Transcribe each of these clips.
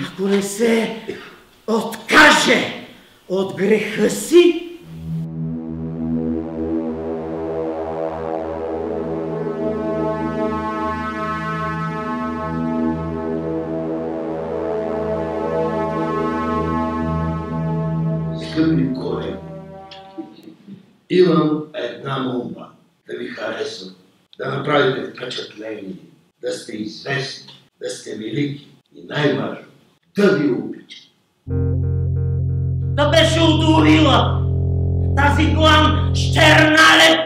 Ако не се откаже от греха си, скъпи Коре, имам една молба да ви харесвам, да направите впечатление, да сте известни, да сте велики и най-важно, да ви обичам. да беше удовила тази глан щерналет.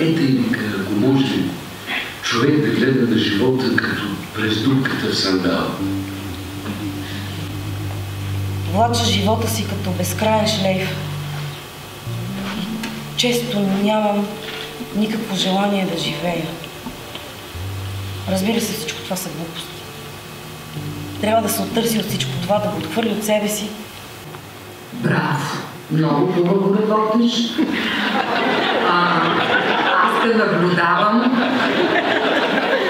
Ето и нека, ако може, човек да гледа на живота като през дупката в сандал. Влача живота си като безкраен шлейф. Често нямам никакво желание да живея. Разбира се, всичко това са глупости. Трябва да се оттърси от всичко това, да го отхвърли от себе си. Браво! Много хубаво работиш. Аз те наблюдавам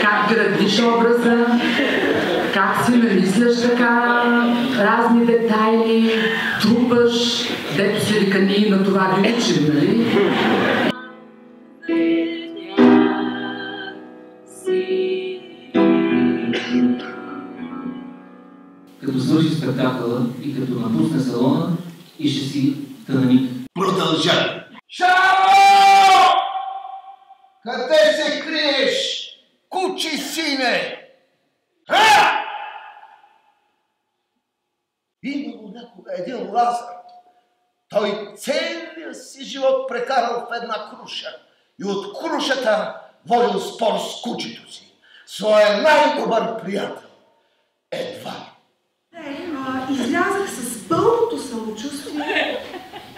как градиш образа, как си намисляш така разни детайли, трупаш, дето си вика ние на това ви учим, нали? Като свърши спектакъла и като напусне салона и ще си тънаник. Продължай! Шаро! Къде се криеш, кучи сине? Имало някога един Лазар. Той целия си живот прекарал в една круша и от крушата водил спор с кучето си, своя най-добър приятел. Едва. Излязах с пълното самочувствие,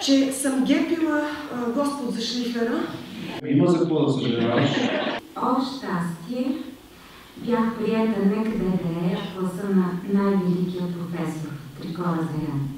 че съм гепила Господ за шлифера. Има за какво да съжаляваш. О, щастие! Бях приета некъде да е в класа на най-великия професор Трикора Зарян.